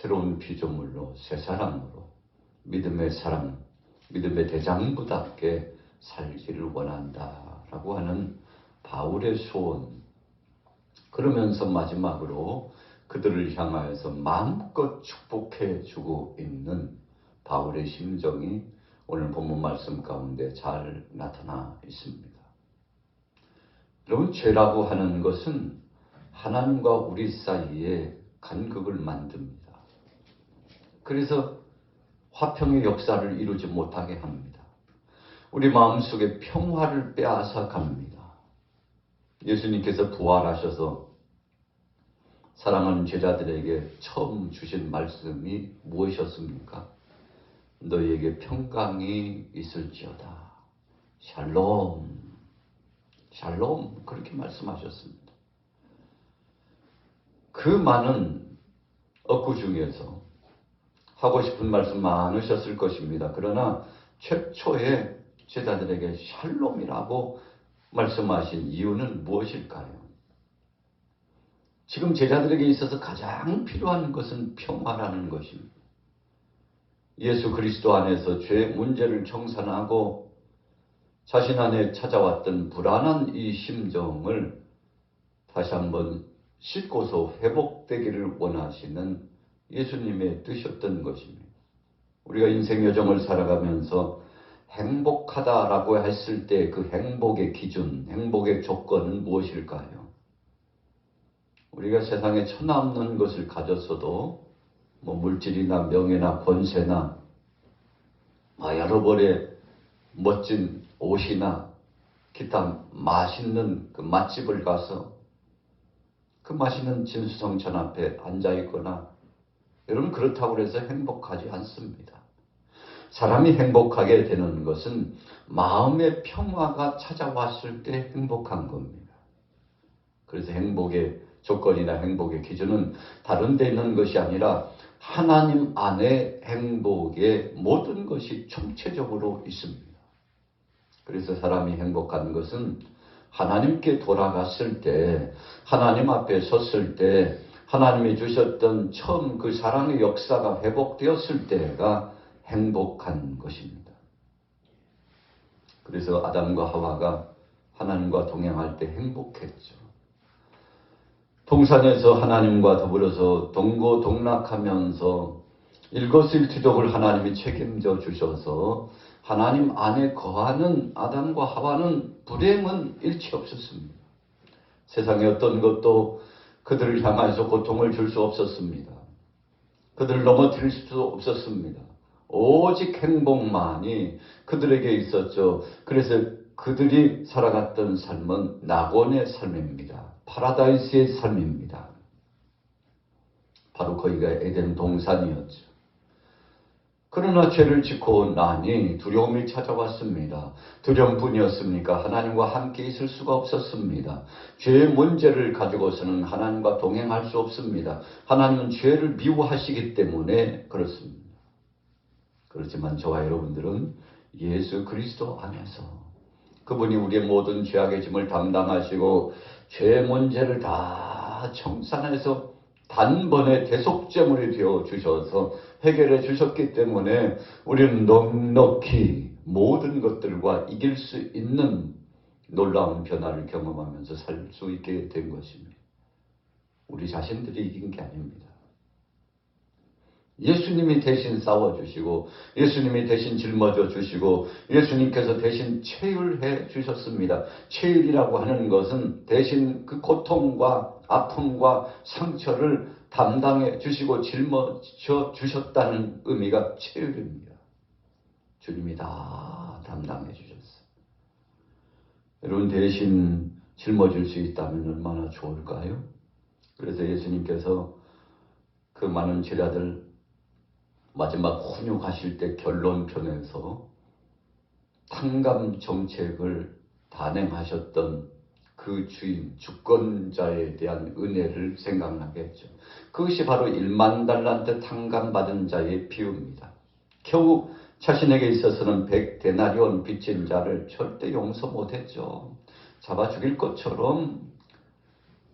새로운 피조물로 새 사람으로 믿음의 사람, 믿음의 대장부답게 살기를 원한다라고 하는 바울의 소원. 그러면서 마지막으로 그들을 향하여서 마음껏 축복해 주고 있는 바울의 심정이 오늘 본문 말씀 가운데 잘 나타나 있습니다. 여러분, 죄라고 하는 것은 하나님과 우리 사이에 간극을 만듭니다. 그래서 화평의 역사를 이루지 못하게 합니다. 우리 마음속에 평화를 빼앗아 갑니다. 예수님께서 부활하셔서 사랑하는 제자들에게 처음 주신 말씀이 무엇이었습니까? 너희에게 평강이 있을지어다. 샬롬, 샬롬, 그렇게 말씀하셨습니다. 그 많은 억구 중에서 하고 싶은 말씀 많으셨을 것입니다. 그러나 최초에 제자들에게 샬롬이라고 말씀하신 이유는 무엇일까요? 지금 제자들에게 있어서 가장 필요한 것은 평화라는 것입니다. 예수 그리스도 안에서 죄의 문제를 청산하고 자신 안에 찾아왔던 불안한 이 심정을 다시 한번 씻고서 회복되기를 원하시는 예수님의 뜻이었던 것입니다. 우리가 인생 여정을 살아가면서 행복하다라고 했을 때 그 행복의 기준, 행복의 조건은 무엇일까요? 우리가 세상에 천하없는 것을 가졌어도 물질이나 명예나 권세나 여러 벌의 멋진 옷이나 기타 맛있는 그 맛집을 가서 그 맛있는 진수성찬 앞에 앉아있거나, 여러분, 그렇다고 해서 행복하지 않습니다. 사람이 행복하게 되는 것은 마음의 평화가 찾아왔을 때 행복한 겁니다. 그래서 행복의 조건이나 행복의 기준은 다른 데 있는 것이 아니라 하나님 안에 행복의 모든 것이 총체적으로 있습니다. 그래서 사람이 행복한 것은 하나님께 돌아갔을 때, 하나님 앞에 섰을 때, 하나님이 주셨던 처음 그 사랑의 역사가 회복되었을 때가 행복한 것입니다. 그래서 아담과 하와가 하나님과 동행할 때 행복했죠. 동산에서 하나님과 더불어서 동고동락하면서 일거수일투족을 하나님이 책임져 주셔서 하나님 안에 거하는 아담과 하와는 불행은 일치 없었습니다. 세상에 어떤 것도 그들을 향해서 고통을 줄 수 없었습니다. 그들을 넘어뜨릴 수도 없었습니다. 오직 행복만이 그들에게 있었죠. 그래서 그들이 살아갔던 삶은 낙원의 삶입니다. 파라다이스의 삶입니다. 바로 거기가 에덴 동산이었죠. 그러나 죄를 짓고 나니 두려움이 찾아왔습니다. 두려움뿐이었습니까? 하나님과 함께 있을 수가 없었습니다. 죄의 문제를 가지고서는 하나님과 동행할 수 없습니다. 하나님은 죄를 미워하시기 때문에 그렇습니다. 그렇지만 저와 여러분들은 예수 그리스도 안에서 그분이 우리의 모든 죄악의 짐을 담당하시고 죄의 문제를 다 청산해서 단번에 대속제물이 되어 주셔서 해결해 주셨기 때문에 우리는 넉넉히 모든 것들과 이길 수 있는 놀라운 변화를 경험하면서 살 수 있게 된 것입니다. 우리 자신들이 이긴 게 아닙니다. 예수님이 대신 싸워주시고 예수님이 대신 짊어져 주시고 예수님께서 대신 체휼해 주셨습니다. 체휼이라고 하는 것은 대신 그 고통과 아픔과 상처를 담당해 주시고 짊어져 주셨다는 의미가 체휼입니다. 주님이 다 담당해 주셨어요. 여러분, 대신 짊어질 수 있다면 얼마나 좋을까요? 그래서 예수님께서 그 많은 제자들 마지막 훈육하실 때 결론편에서 탕감 정책을 단행하셨던 그 주인, 주권자에 대한 은혜를 생각나게 했죠. 그것이 바로 1만 달란트 탕감받은 자의 비유입니다. 겨우 자신에게 있어서는 100데나리온 빚진 자를 절대 용서 못했죠. 잡아 죽일 것처럼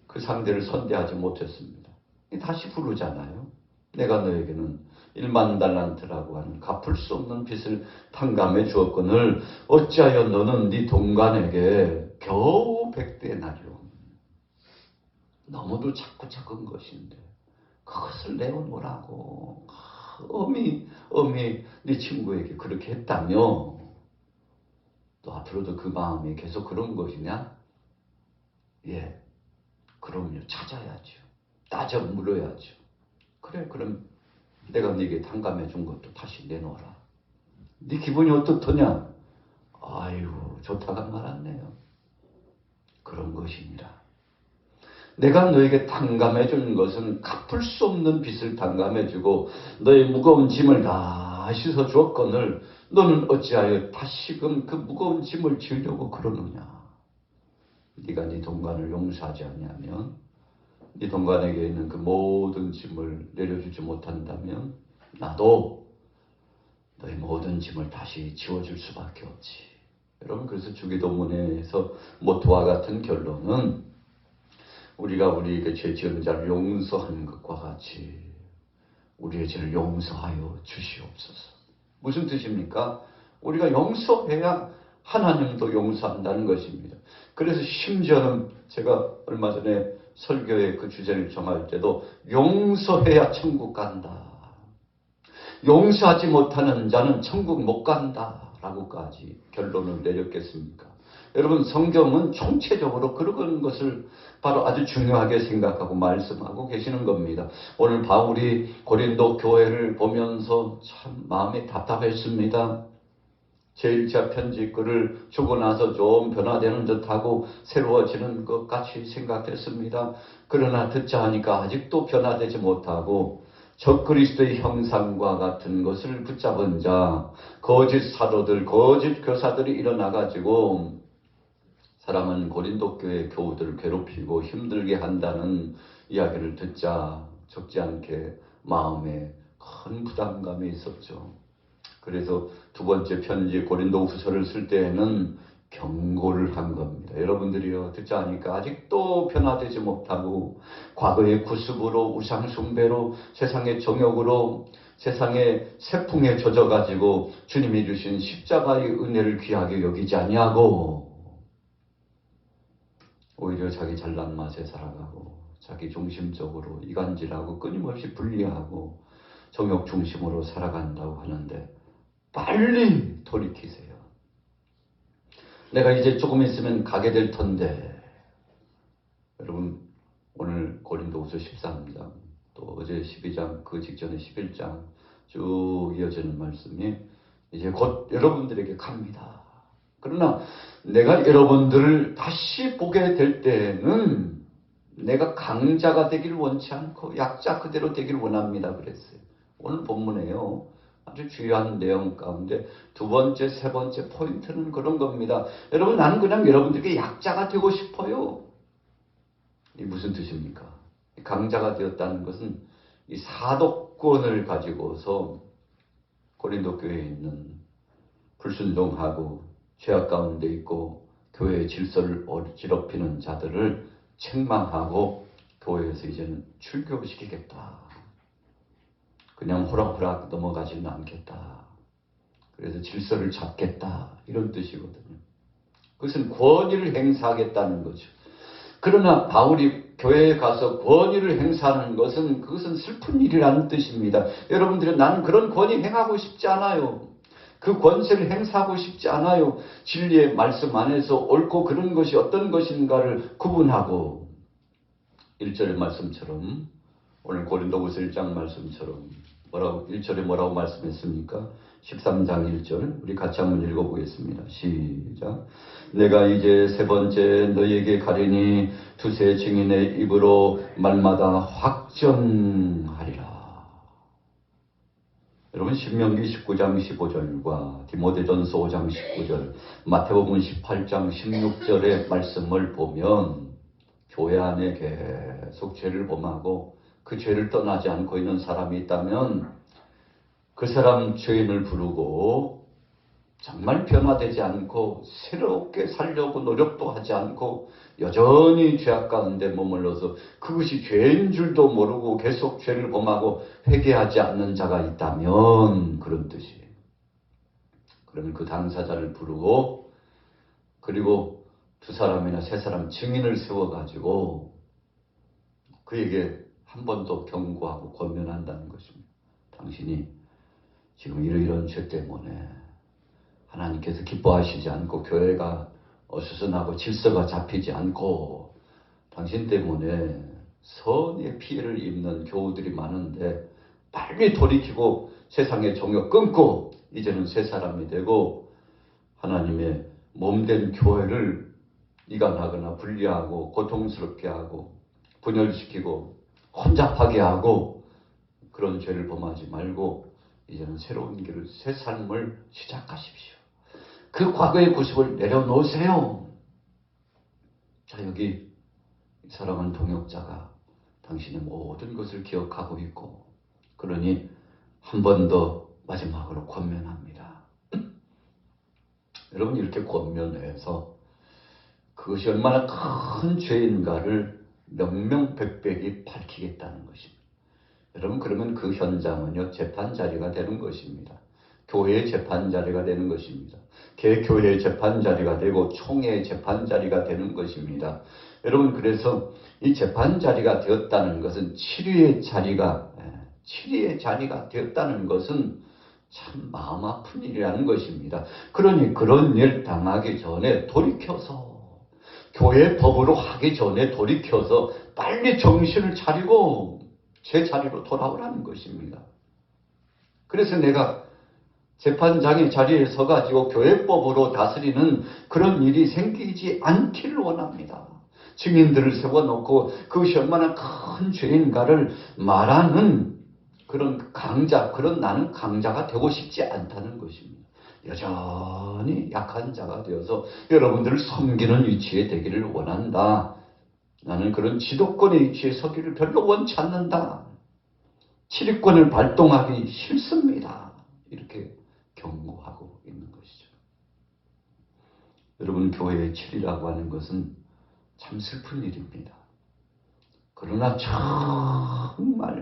그 상대를 선대하지 못했습니다. 다시 부르잖아요. 내가 너에게는 1만 달란트라고 하는 갚을 수 없는 빚을 탕감해 주었거늘 어찌하여 너는 네 동관에게 겨우 100데나리온. 너무도 작고 작은 것인데 그것을 내어놓으라고 엄히 네 친구에게 그렇게 했다며 또 앞으로도 그 마음이 계속 그런 것이냐? 예, 그럼요. 찾아야죠. 따져 물어야죠. 그래, 그럼 내가 네게 탕감해 준 것도 다시 내놓아라. 네 기분이 어떻더냐? 아유, 좋다가 말았네요. 그런 것입니다. 내가 너에게 탕감해 준 것은 갚을 수 없는 빚을 탕감해 주고 너의 무거운 짐을 다 씻어 주었거늘 너는 어찌하여 다시금 그 무거운 짐을 지으려고 그러느냐? 네가 네 동관을 용서하지 아니하면 네 동관에게 있는 그 모든 짐을 내려주지 못한다면 나도 너의 모든 짐을 다시 지워줄 수밖에 없지. 여러분, 그래서 주기도문에서 모토와 같은 결론은 우리가 우리에게 죄 지은 자를 용서하는 것과 같이 우리의 죄를 용서하여 주시옵소서. 무슨 뜻입니까? 우리가 용서해야 하나님도 용서한다는 것입니다. 그래서 심지어는 제가 얼마 전에 설교의 그 주제를 정할 때도 용서해야 천국 간다. 용서하지 못하는 자는 천국 못 간다. 라고까지 결론을 내렸겠습니까? 여러분, 성경은 총체적으로 그런 것을 바로 아주 중요하게 생각하고 말씀하고 계시는 겁니다. 오늘 바울이 고린도 교회를 보면서 참 마음이 답답했습니다. 제1차 편지 글을 주고 나서 좀 변화되는 듯하고 새로워지는 것 같이 생각했습니다. 그러나 듣자 하니까 아직도 변화되지 못하고 적그리스도의 형상과 같은 것을 붙잡은 자, 거짓 사도들, 거짓 교사들이 일어나가지고 사랑하는 고린도 교회 교우들을 괴롭히고 힘들게 한다는 이야기를 듣자 적지 않게 마음에 큰 부담감이 있었죠. 그래서 두 번째 편지 고린도 후서를 쓸 때에는 경고를 한 겁니다. 여러분들이요, 듣자 하니까 아직도 변화되지 못하고 과거의 구습으로, 우상숭배로, 세상의 정욕으로, 세상의 세풍에 젖어가지고 주님이 주신 십자가의 은혜를 귀하게 여기지 아니하고 오히려 자기 잘난 맛에 살아가고 자기 중심적으로 이간질하고 끊임없이 분리하고 정욕 중심으로 살아간다고 하는데 빨리 돌이키세요. 내가 이제 조금 있으면 가게 될 텐데. 여러분, 오늘 고린도후서 13장 또 어제 12장 그 직전에 11장 쭉 이어지는 말씀이 이제 곧 여러분들에게 갑니다. 그러나 내가 여러분들을 다시 보게 될 때는 내가 강자가 되길 원치 않고 약자 그대로 되길 원합니다. 그랬어요. 오늘 본문에요. 아주 중요한 내용 가운데 두 번째, 세 번째 포인트는 그런 겁니다. 여러분, 나는 그냥 여러분들에게 약자가 되고 싶어요. 이게 무슨 뜻입니까? 강자가 되었다는 것은 이 사도권을 가지고서 고린도 교회에 있는 불순종하고 죄악 가운데 있고 교회의 질서를 어지럽히는 자들을 책망하고 교회에서 이제는 출교시키겠다. 그냥 호락호락 넘어가지는 않겠다. 그래서 질서를 잡겠다. 이런 뜻이거든요. 그것은 권위를 행사하겠다는 거죠. 그러나 바울이 교회에 가서 권위를 행사하는 것은 그것은 슬픈 일이라는 뜻입니다. 여러분들은 나는 그런 권위 행하고 싶지 않아요. 그 권세를 행사하고 싶지 않아요. 진리의 말씀 안에서 옳고 그른 것이 어떤 것인가를 구분하고 1절의 말씀처럼 오늘 고린도후서 1장 말씀처럼 1절에 뭐라고 말씀했습니까? 13장 1절 우리 같이 한번 읽어보겠습니다. 시작. 내가 이제 세 번째 너희에게 가리니 두세 증인의 입으로 말마다 확정하리라. 여러분, 신명기 19장 15절과 디모데전서 5장 19절, 마태복음 18장 16절의 말씀을 보면 교회 안에 계속 죄를 범하고 그 죄를 떠나지 않고 있는 사람이 있다면 그 사람 죄인을 부르고 정말 변화되지 않고 새롭게 살려고 노력도 하지 않고 여전히 죄악 가운데 머물러서 그것이 죄인 줄도 모르고 계속 죄를 범하고 회개하지 않는 자가 있다면 그런 뜻이에요. 그러면 그 당사자를 부르고 그리고 두 사람이나 세 사람 증인을 세워가지고 그에게 한 번 더 경고하고 권면한다는 것입니다. 당신이 지금 이러이러한 죄 때문에 하나님께서 기뻐하시지 않고 교회가 어수선하고 질서가 잡히지 않고 당신 때문에 선의 피해를 입는 교우들이 많은데 빨리 돌이키고 세상의 종역 끊고 이제는 새 사람이 되고 하나님의 몸된 교회를 이간하거나 분리하고 고통스럽게 하고 분열시키고 혼잡하게 하고 그런 죄를 범하지 말고 이제는 새로운 길을 새 삶을 시작하십시오. 그 과거의 구습을 내려놓으세요. 자, 여기 사랑하는 동역자가 당신의 모든 것을 기억하고 있고 그러니 한 번 더 마지막으로 권면합니다. 여러분 이렇게 권면해서 그것이 얼마나 큰 죄인가를 명명백백히 밝히겠다는 것입니다. 여러분 그러면 그 현장은요 재판 자리가 되는 것입니다. 교회의 재판 자리가 되는 것입니다. 개교회의 재판 자리가 되고 총회의 재판 자리가 되는 것입니다. 여러분 그래서 이 재판 자리가 되었다는 것은 치료의 자리가 되었다는 것은 참 마음 아픈 일이라는 것입니다. 그러니 그런 일 당하기 전에 돌이켜서 교회 법으로 하기 전에 돌이켜서 빨리 정신을 차리고 제 자리로 돌아오라는 것입니다. 그래서 내가 재판장의 자리에 서가지고 교회법으로 다스리는 그런 일이 생기지 않기를 원합니다. 증인들을 세워놓고 그것이 얼마나 큰 죄인가를 말하는 그런 강자, 그런 나는 강자가 되고 싶지 않다는 것입니다. 여전히 약한 자가 되어서 여러분들을 섬기는 위치에 되기를 원한다. 나는 그런 지도권의 위치에 서기를 별로 원치 않는다. 치리권을 발동하기 싫습니다. 이렇게 경고하고 있는 것이죠. 여러분 교회의 치리라고 하는 것은 참 슬픈 일입니다. 그러나 정말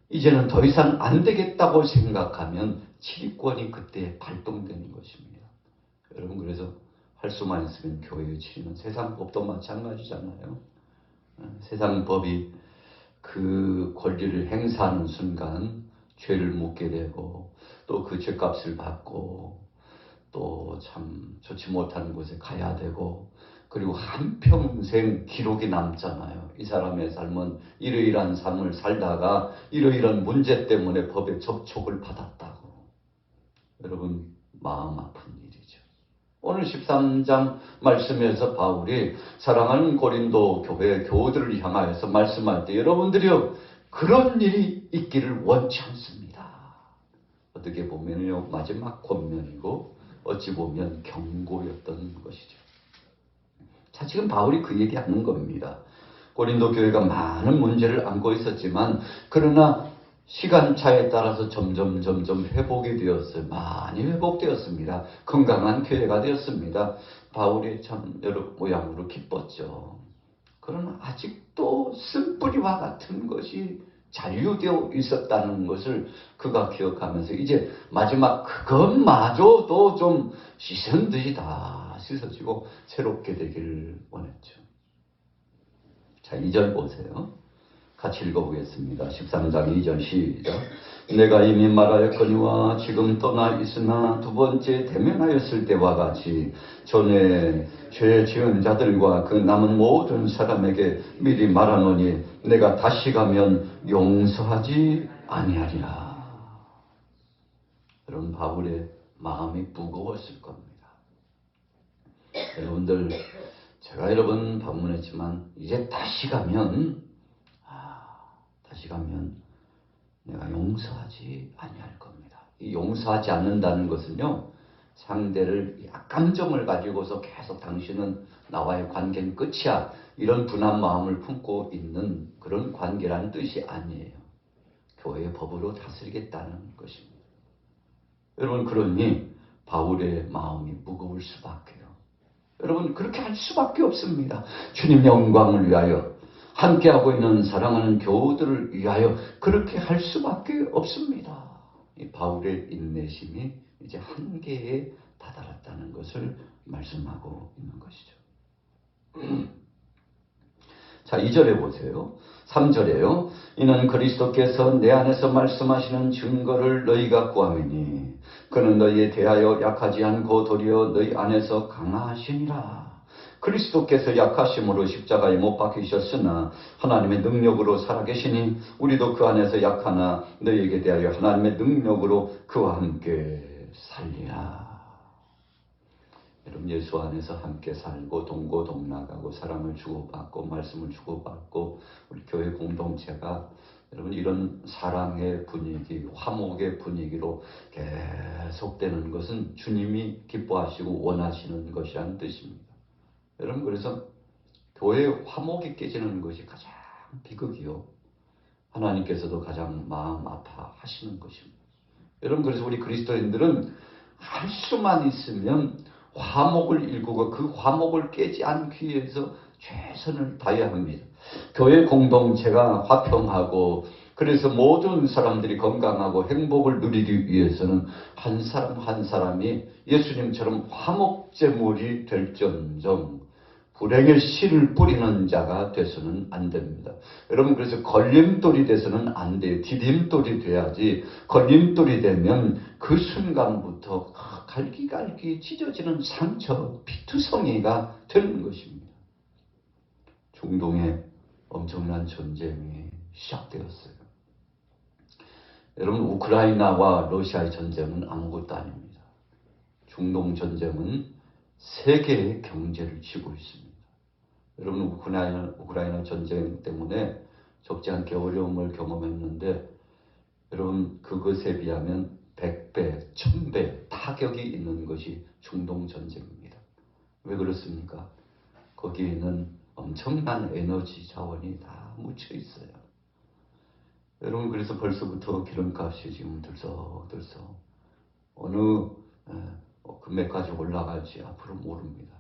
이제는 더 이상 안 되겠다고 생각하면 치리권이 그때 발동되는 것입니다. 여러분 그래서 할 수만 있으면 교회의 치리는 세상 법도 마찬가지잖아요. 세상 법이 그 권리를 행사하는 순간 죄를 묻게 되고 또 그 죄값을 받고 또 참 좋지 못한 곳에 가야 되고 그리고 한평생 기록이 남잖아요. 이 사람의 삶은 이러이러한 삶을 살다가 이러이러한 문제 때문에 법에 접촉을 받았다고. 여러분 마음 아픈 일이죠. 오늘 13장 말씀에서 바울이 사랑하는 고린도 교회 교우들을 향하여서 말씀할 때 여러분들이요 그런 일이 있기를 원치 않습니다. 어떻게 보면요 마지막 권면이고 어찌 보면 경고였던 것이죠. 자, 지금 바울이 그 얘기하는 겁니다. 고린도 교회가 많은 문제를 안고 있었지만 그러나 시간차에 따라서 점점 회복이 되었어요. 많이 회복되었습니다. 건강한 교회가 되었습니다. 바울이 참 여러 모양으로 기뻤죠. 그러나 아직도 쓴뿌리와 같은 것이 잔류되어 있었다는 것을 그가 기억하면서 이제 마지막 그것마저도 좀 씻은 듯이 다 씻어지고 새롭게 되기를 원했죠. 자, 2절 보세요. 같이 읽어보겠습니다. 13장 2절 시작. 내가 이미 말하였거니와 지금 떠나 있으나 두 번째 대면하였을 때와 같이 전에 죄 지은 자들과 그 남은 모든 사람에게 미리 말하노니 내가 다시 가면 용서하지 아니하리라. 여러분 바울의 마음이 무거웠을 겁니다. 여러분들 제가 여러분 방문했지만 이제 다시 가면 내가 용서하지 아니할 겁니다. 이 용서하지 않는다는 것은요. 상대를 감정을 가지고서 계속 당신은 나와의 관계는 끝이야. 이런 분한 마음을 품고 있는 그런 관계라는 뜻이 아니에요. 교회의 법으로 다스리겠다는 것입니다. 여러분 그러니 바울의 마음이 무거울 수밖에요. 여러분 그렇게 할 수밖에 없습니다. 주님 영광을 위하여 함께하고 있는 사랑하는 교우들을 위하여 그렇게 할 수밖에 없습니다. 이 바울의 인내심이 이제 한계에 다다랐다는 것을 말씀하고 있는 것이죠. 자, 2절에 보세요. 3절에요. 이는 그리스도께서 내 안에서 말씀하시는 증거를 너희가 구하매니 그는 너희에 대하여 약하지 않고 도리어 너희 안에서 강하시니라. 그리스도께서 약하심으로 십자가에 못 박히셨으나 하나님의 능력으로 살아계시니 우리도 그 안에서 약하나 너희에게 대하여 하나님의 능력으로 그와 함께 살리라. 여러분 예수 안에서 함께 살고 동고동락하고 사랑을 주고받고 말씀을 주고받고 우리 교회 공동체가 여러분 이런 사랑의 분위기, 화목의 분위기로 계속되는 것은 주님이 기뻐하시고 원하시는 것이라는 뜻입니다. 여러분 그래서 교회 화목이 깨지는 것이 가장 비극이요. 하나님께서도 가장 마음 아파하시는 것입니다. 여러분 그래서 우리 그리스도인들은 할 수만 있으면 화목을 일구고 그 화목을 깨지 않기 위해서 최선을 다해야 합니다. 교회 공동체가 화평하고 그래서 모든 사람들이 건강하고 행복을 누리기 위해서는 한 사람 한 사람이 예수님처럼 화목제물이 될지언정 불행의 씨를 뿌리는 자가 돼서는 안 됩니다. 여러분 그래서 걸림돌이 돼서는 안 돼요. 디딤돌이 돼야지. 걸림돌이 되면 그 순간부터 갈기갈기 찢어지는 상처, 피투성이가 되는 것입니다. 중동에 엄청난 전쟁이 시작되었어요. 여러분 우크라이나와 러시아의 전쟁은 아무것도 아닙니다. 중동 전쟁은 세계의 경제를 쥐고 있습니다. 여러분 우크라이나 전쟁 때문에 적지 않게 어려움을 경험했는데 여러분 그것에 비하면 100배, 1000배 타격이 있는 것이 중동 전쟁입니다. 왜 그렇습니까? 거기에는 엄청난 에너지 자원이 다 묻혀 있어요. 여러분 그래서 벌써부터 기름값이 지금 들썩들썩 어느 금액까지 올라갈지 앞으로 모릅니다.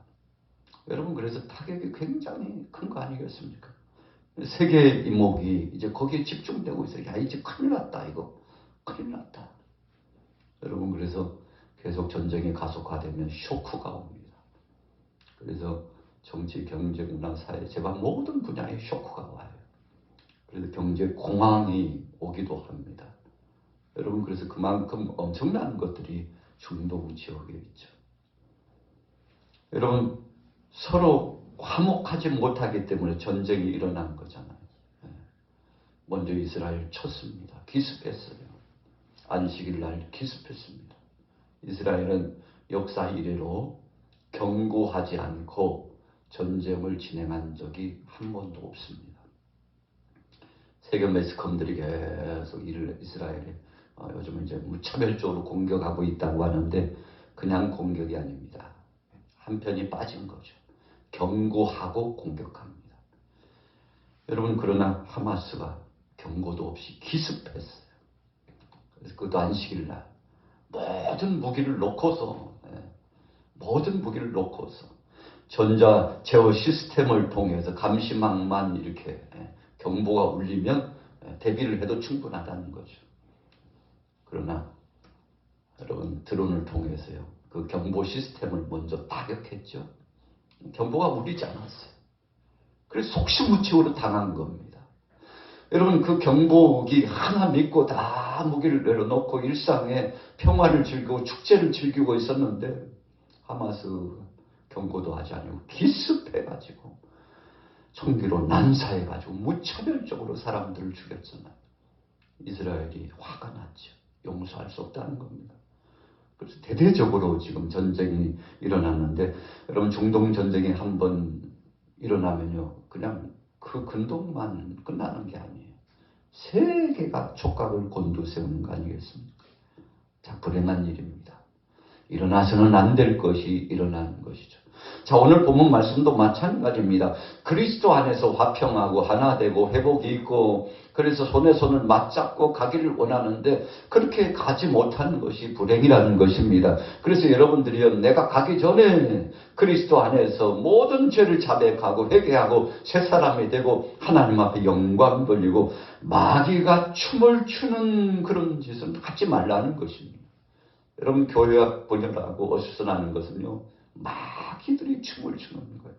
여러분 그래서 타격이 굉장히 큰 거 아니겠습니까? 세계 이목이 이제 거기에 집중되고 있어요. 야 이제 큰일 났다 이거 큰일 났다. 여러분 그래서 계속 전쟁이 가속화되면 쇼크가 옵니다. 그래서 정치, 경제, 문화, 사회, 제발 모든 분야에 쇼크가 와요. 그래서 경제 공황이 오기도 합니다. 여러분 그래서 그만큼 엄청난 것들이 중동 지역에 있죠. 여러분 서로 화목하지 못하기 때문에 전쟁이 일어난 거잖아요. 먼저 이스라엘 쳤습니다. 기습했어요. 안식일 날 기습했습니다. 이스라엘은 역사 이래로 경고하지 않고 전쟁을 진행한 적이 한 번도 없습니다. 세계 매스컴들이 계속 이스라엘에 요즘은 이제 무차별적으로 공격하고 있다고 하는데 그냥 공격이 아닙니다. 한편이 빠진 거죠. 경고하고 공격합니다. 여러분 그러나 하마스가 경고도 없이 기습했어요. 그래서 그것도 안식일 날 모든 무기를 놓고서 전자 제어 시스템을 통해서 감시망만 이렇게 경보가 울리면 대비를 해도 충분하다는 거죠. 그러나 여러분 드론을 통해서요. 그 경보 시스템을 먼저 타격했죠. 경보가 울리지 않았어요. 그래서 속시무책으로 당한 겁니다. 여러분 그 경보기 하나 믿고 다 무기를 내려놓고 일상의 평화를 즐기고 축제를 즐기고 있었는데 하마스 경고도 하지 않고 기습해가지고 총기로 난사해가지고 무차별적으로 사람들을 죽였잖아요. 이스라엘이 화가 났죠. 용서할 수 없다는 겁니다. 그래서 대대적으로 지금 전쟁이 일어났는데 여러분 중동 전쟁이 한번 일어나면요 그냥 그 근동만 끝나는 게 아니에요. 세계가 촉각을 곤두세우는 거 아니겠습니까? 자, 불행한 일입니다. 일어나서는 안 될 것이 일어나는 것이죠. 자, 오늘 본문 말씀도 마찬가지입니다. 그리스도 안에서 화평하고 하나 되고 회복이 있고 그래서 손에 손을 맞잡고 가기를 원하는데 그렇게 가지 못하는 것이 불행이라는 것입니다. 그래서 여러분들이요, 내가 가기 전에 그리스도 안에서 모든 죄를 자백하고 회개하고 새 사람이 되고 하나님 앞에 영광 돌리고 마귀가 춤을 추는 그런 짓은 하지 말라는 것입니다. 여러분, 교회 앞 보내라고 어수선하는 것은요, 마귀들이 춤을 추는 거예요.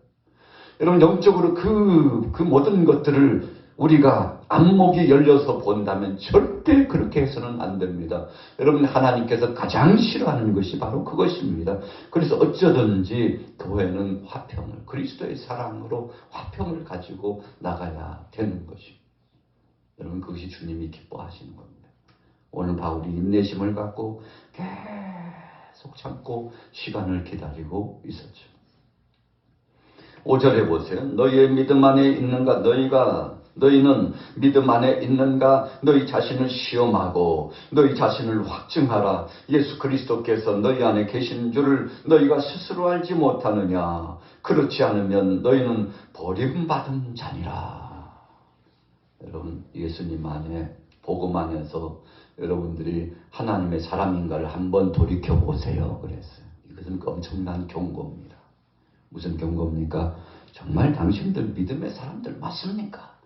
여러분, 영적으로 그 모든 것들을 우리가 안목이 열려서 본다면 절대 그렇게 해서는 안 됩니다. 여러분, 하나님께서 가장 싫어하는 것이 바로 그것입니다. 그래서 어쩌든지 교회는 화평을, 그리스도의 사랑으로 화평을 가지고 나가야 되는 것입니다. 여러분, 그것이 주님이 기뻐하시는 겁니다. 오늘 바울이 인내심을 갖고 계속 참고 시간을 기다리고 있었죠. 5절에 보세요. 너희의 믿음 안에 있는가? 너희는 믿음 안에 있는가? 너희 자신을 시험하고 너희 자신을 확증하라. 예수 그리스도께서 너희 안에 계신 줄을 너희가 스스로 알지 못하느냐? 그렇지 않으면 너희는 버림받은 자니라. 여러분, 예수님 안에 복음 안에서 여러분들이 하나님의 사람인가를 한번 돌이켜보세요. 그랬어요. 이것은 엄청난 경고입니다. 무슨 경고입니까? 정말 당신들 믿음의 사람들 맞습니까?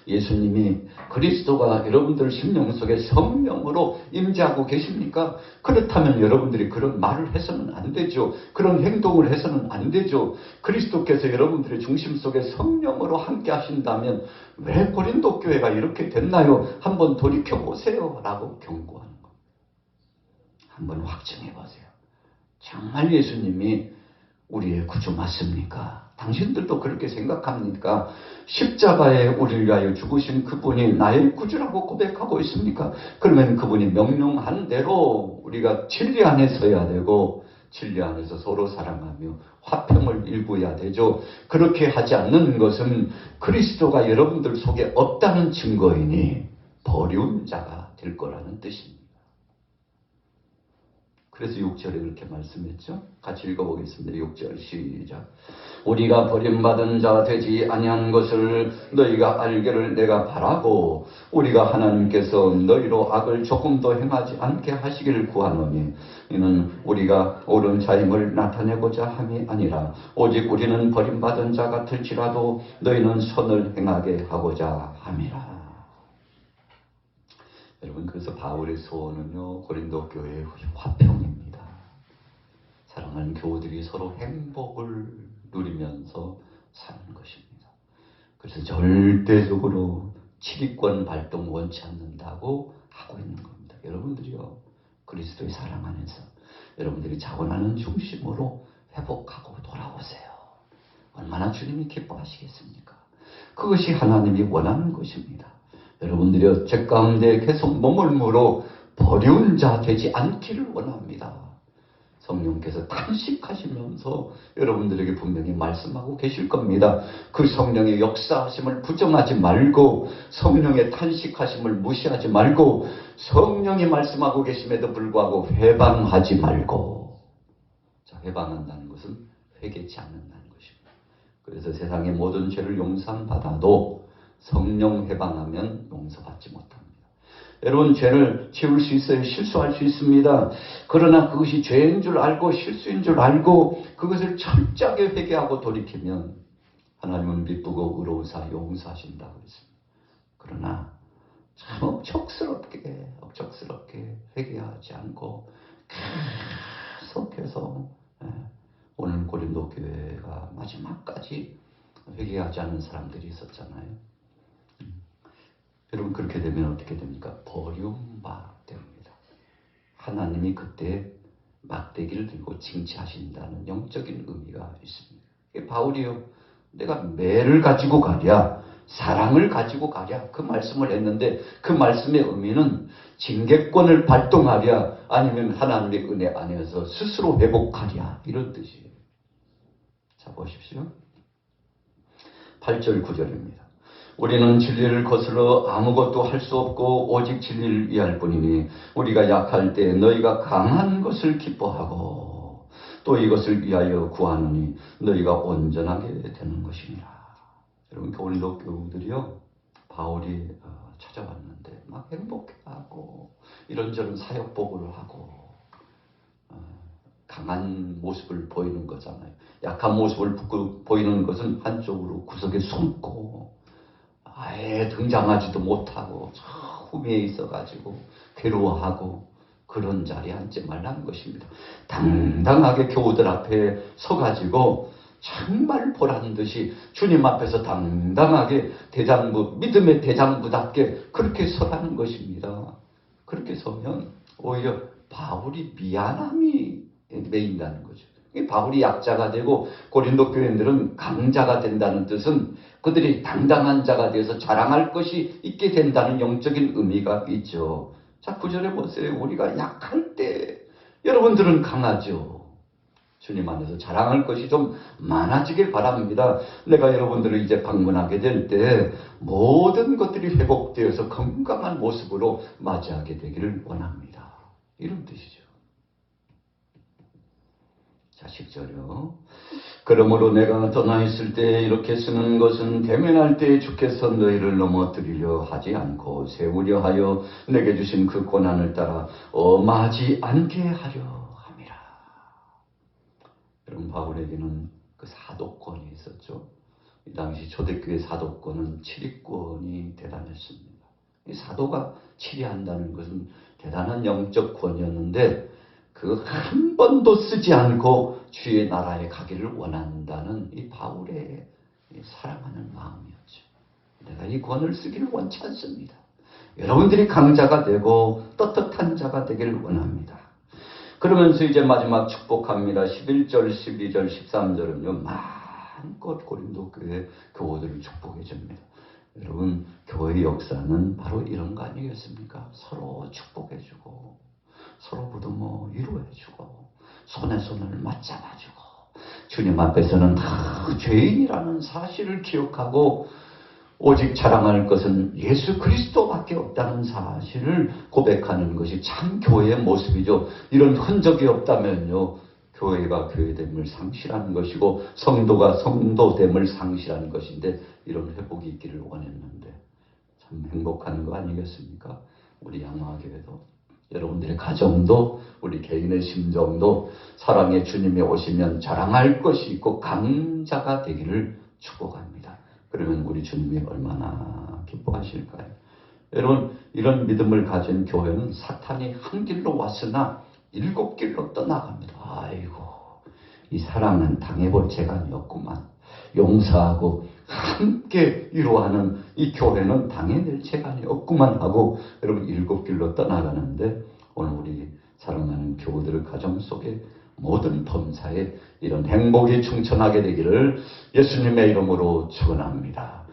예수님이 그리스도가 여러분들 심령 속에 성령으로 임재하고 계십니까? 그렇다면 여러분들이 그런 말을 해서는 안 되죠. 그런 행동을 해서는 안 되죠. 그리스도께서 여러분들의 중심 속에 성령으로 함께 하신다면 왜 고린도 교회가 이렇게 됐나요? 한번 돌이켜보세요 라고 경고하는 겁니다. 한번 확증해보세요. 정말 예수님이 우리의 구주 맞습니까? 당신들도 그렇게 생각합니까? 십자가에 우리를 위하여 죽으신 그분이 나의 구주라고 고백하고 있습니까? 그러면 그분이 명령한 대로 우리가 진리 안에 서야 되고 진리 안에서 서로 사랑하며 화평을 일구어야 되죠. 그렇게 하지 않는 것은 그리스도가 여러분들 속에 없다는 증거이니 버리운 자가 될 거라는 뜻입니다. 그래서 6절에 그렇게 말씀했죠. 같이 읽어보겠습니다. 6절 시작. 우리가 버림받은 자 되지 아니한 것을 너희가 알기를 내가 바라고 우리가 하나님께서 너희로 악을 조금도 행하지 않게 하시기를 구하노니 이는 우리가 옳은 자임을 나타내고자 함이 아니라 오직 우리는 버림받은 자 같을지라도 너희는 선을 행하게 하고자 함이라. 여러분, 그래서 바울의 소원은요, 고린도 교회의 화평입니다. 사랑하는 교우들이 서로 행복을 누리면서 사는 것입니다. 그래서 절대적으로 치리권 발동 원치 않는다고 하고 있는 겁니다. 여러분들이요, 그리스도의 사랑 안에서 여러분들이 자원하는 중심으로 회복하고 돌아오세요. 얼마나 주님이 기뻐하시겠습니까? 그것이 하나님이 원하는 것입니다. 여러분들이 죄 가운데 계속 머물므로 버려운 자 되지 않기를 원합니다. 성령께서 탄식하시면서 여러분들에게 분명히 말씀하고 계실 겁니다. 그 성령의 역사하심을 부정하지 말고 성령의 탄식하심을 무시하지 말고 성령이 말씀하고 계심에도 불구하고 회방하지 말고, 자, 회방한다는 것은 회개치 않는다는 것입니다. 그래서 세상의 모든 죄를 용서받아도 성령 회방하면 용서받지 못합니다. 여러분, 죄를 지울 수 있어요. 실수할 수 있습니다. 그러나 그것이 죄인 줄 알고 실수인 줄 알고 그것을 철저하게 회개하고 돌이키면 하나님은 미쁘고 의로우사 용서하신다고 했습니다. 그러나 참 억척스럽게 회개하지 않고 계속해서 오늘 고린도 교회가 마지막까지 회개하지 않는 사람들이 있었잖아요. 여러분, 그렇게 되면 어떻게 됩니까? 버림바 됩니다. 하나님이 그때 막대기를 들고 징치하신다는 영적인 의미가 있습니다. 바울이요, 내가 매를 가지고 가랴, 사랑을 가지고 가랴, 그 말씀을 했는데 그 말씀의 의미는 징계권을 발동하랴 아니면 하나님의 은혜 안에서 스스로 회복하랴, 이런 뜻이에요. 자, 보십시오. 8절 9절입니다. 우리는 진리를 거슬러 아무것도 할 수 없고 오직 진리를 위할 뿐이니 우리가 약할 때 너희가 강한 것을 기뻐하고 또 이것을 위하여 구하노니 너희가 온전하게 되는 것이니라. 여러분, 고린도 교우들이요, 바울이 찾아왔는데 막 행복해하고 이런저런 사역복을 하고 강한 모습을 보이는 거잖아요. 약한 모습을 보이는 것은 한쪽으로 구석에 숨고 아예 등장하지도 못하고 저 후미에 있어가지고 괴로워하고 그런 자리에 앉지 말라는 것입니다. 당당하게 교우들 앞에 서가지고 정말 보란 듯이 주님 앞에서 당당하게 대장부, 믿음의 대장부답게 그렇게 서라는 것입니다. 그렇게 서면 오히려 바울이 미안함이 매인다는 거죠. 바울이 약자가 되고 고린도 교인들은 강자가 된다는 뜻은 그들이 당당한 자가 되어서 자랑할 것이 있게 된다는 영적인 의미가 있죠. 자, 9절에 보세요. 우리가 약할 때 여러분들은 강하죠. 주님 안에서 자랑할 것이 좀 많아지길 바랍니다. 내가 여러분들을 이제 방문하게 될 때 모든 것들이 회복되어서 건강한 모습으로 맞이하게 되기를 원합니다. 이런 뜻이죠. 자, 10절이요. 그러므로 내가 떠나 있을 때 이렇게 쓰는 것은 대면할 때 주께서 너희를 넘어뜨리려 하지 않고 세우려 하여 내게 주신 그 고난을 따라 엄하지 않게 하려 함이라. 여러분, 바울에게는 그 사도권이 있었죠. 이 당시 초대교회 사도권은 치리권이 대단했습니다. 이 사도가 치리한다는 것은 대단한 영적 권위였는데 그 한 번도 쓰지 않고 주의 나라에 가기를 원한다는 이 바울의 사랑하는 마음이었죠. 내가 이 권을 쓰기를 원치 않습니다. 여러분들이 강자가 되고 떳떳한 자가 되기를 원합니다. 그러면서 이제 마지막 축복합니다. 11절, 12절, 13절은요. 마음껏 고린도 교회 교우들을 축복해 줍니다. 여러분, 교회의 역사는 바로 이런 거 아니겠습니까? 서로 축복해 주고 서로 부둥어 위로해주고 손에 손을 맞잡아주고 주님 앞에서는 다 죄인이라는 사실을 기억하고 오직 자랑할 것은 예수 그리스도밖에 없다는 사실을 고백하는 것이 참 교회의 모습이죠. 이런 흔적이 없다면요, 교회가 교회됨을 상실하는 것이고 성도가 성도됨을 상실하는 것인데 이런 회복이 있기를 원했는데 참 행복한 거 아니겠습니까? 우리 양화교회도 여러분들의 가정도 우리 개인의 심정도 사랑의 주님이 오시면 자랑할 것이 있고 강자가 되기를 축복합니다. 그러면 우리 주님이 얼마나 기뻐하실까요? 여러분, 이런 믿음을 가진 교회는 사탄이 한 길로 왔으나 7길로 떠나갑니다. 아이고, 이 사랑은 당해볼 재간이 없구만. 용서하고 함께 위로하는 이 교회는 당해낼 재간이 없구만 하고 여러분 7길로 떠나가는데 오늘 우리 사랑하는 교우들 가정 속에 모든 범사에 이런 행복이 충천하게 되기를 예수님의 이름으로 축원합니다.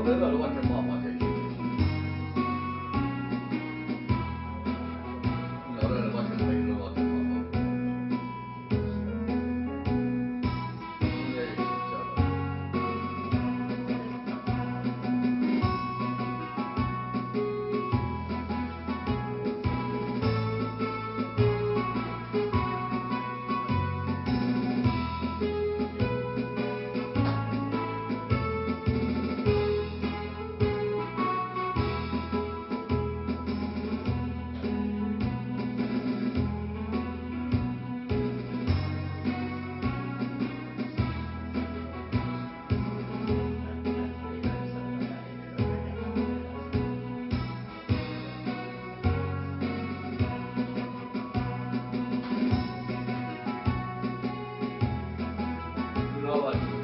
내가 누가 좀 봐봐 되지. 너를 누가 좀 봐, 이런 거 좀 봐봐. 근데 진짜. 들어와.